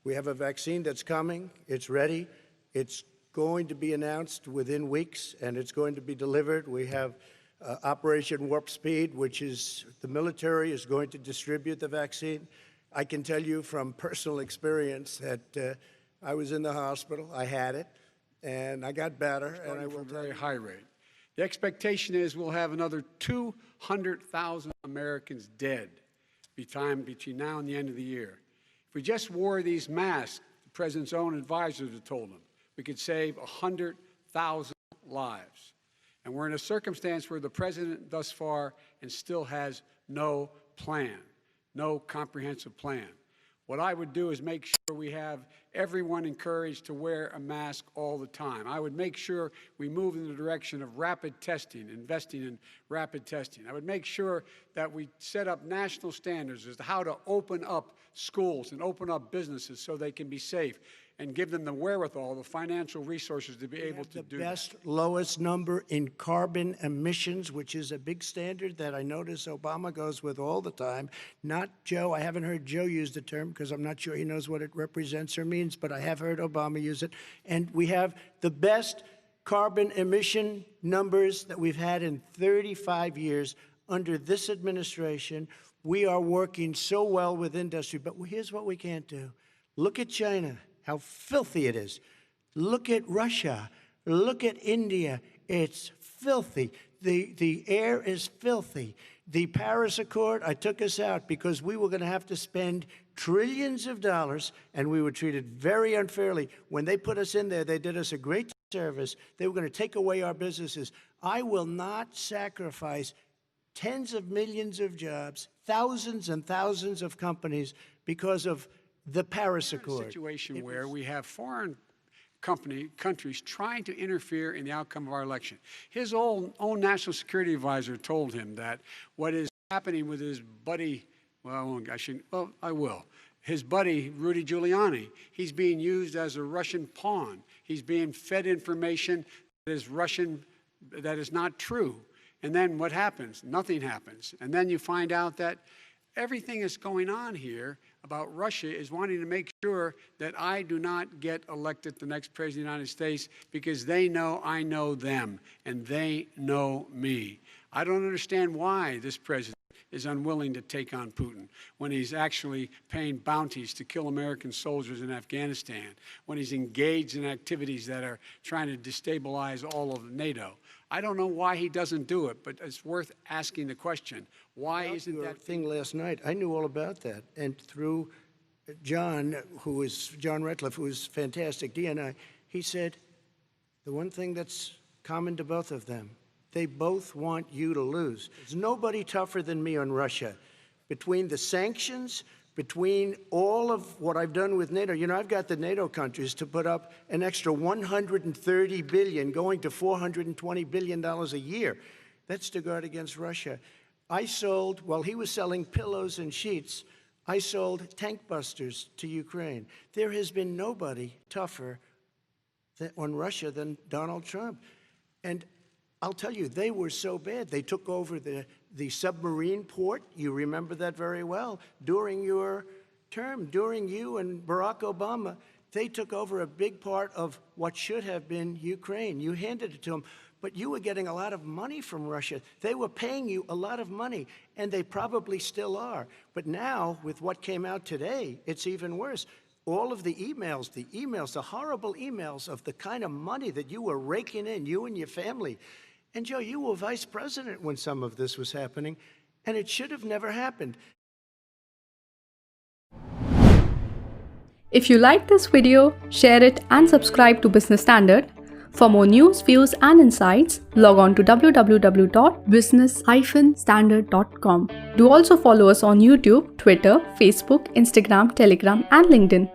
We have a vaccine that's coming. It's ready. It's going to be announced within weeks, and it's going to be delivered. We have Operation Warp Speed, which is the military is going to distribute the vaccine. I can tell you from personal experience that I was in the hospital, I had it, and I got better. And I will very high rate. The expectation is we'll have another 200,000 Americans dead between now and the end of the year. If we just wore these masks, the president's own advisors have told him, we could save 100,000 lives. And we're in a circumstance where the president thus far and still has no plan, no comprehensive plan. What I would do is make sure we have everyone encouraged to wear a mask all the time. I would make sure we move in the direction of rapid testing, investing in rapid testing. I would make sure that we set up national standards as to how to open up schools and open up businesses so they can be safe, and give them the wherewithal, the financial resources to be able to do that. The best, lowest number in carbon emissions, which is a big standard that I notice Obama goes with all the time. Not Joe. I haven't heard Joe use the term because I'm not sure he knows what it represents or means, but I have heard Obama use it. And we have the best carbon emission numbers that we've had in 35 years under this administration. We are working so well with industry, but here's what we can't do. Look at China. How filthy it is. Look at Russia. Look at India. It's filthy. The air is filthy. The Paris Accord, I took us out because we were going to have to spend trillions of dollars, and we were treated very unfairly. When they put us in there, they did us a great service. They were going to take away our businesses. I will not sacrifice tens of millions of jobs, thousands and thousands of companies because of the Paris Accord. A situation where we have foreign countries trying to interfere in the outcome of our election. His own national security advisor told him that what is happening with his buddy, I will. His buddy, Rudy Giuliani, he's being used as a Russian pawn. He's being fed information that is Russian, that is not true. And then what happens? Nothing happens. And then you find out that everything that's going on here about Russia is wanting to make sure that I do not get elected the next president of the United States because they know I know them and they know me. I don't understand why this president is unwilling to take on Putin when he's actually paying bounties to kill American soldiers in Afghanistan, when he's engaged in activities that are trying to destabilize all of NATO. I don't know why he doesn't do it, but it's worth asking the question. Why isn't that thing last night? I knew all about that. And through John Ratcliffe, who is fantastic, DNI, he said, the one thing that's common to both of them, they both want you to lose. There's nobody tougher than me on Russia. Between the sanctions, between all of what I've done with NATO, you know, I've got the NATO countries to put up an extra $130 billion, going to $420 billion a year. That's to guard against Russia. I sold, while he was selling pillows and sheets, I sold tank busters to Ukraine. There has been nobody tougher on Russia than Donald Trump. And I'll tell you, they were so bad. They took over the submarine port. You remember that very well. During your term, during you and Barack Obama, they took over a big part of what should have been Ukraine. You handed it to them, but you were getting a lot of money from Russia. They were paying you a lot of money, and they probably still are. But now, with what came out today, it's even worse. All of the emails, the horrible emails of the kind of money that you were raking in, you and your family. And Joe, you were vice president when some of this was happening, and it should have never happened. If you like this video, share it and subscribe to Business Standard. For more news, views and insights, log on to www.business-standard.com. Do also follow us on YouTube, Twitter, Facebook, Instagram, Telegram and LinkedIn.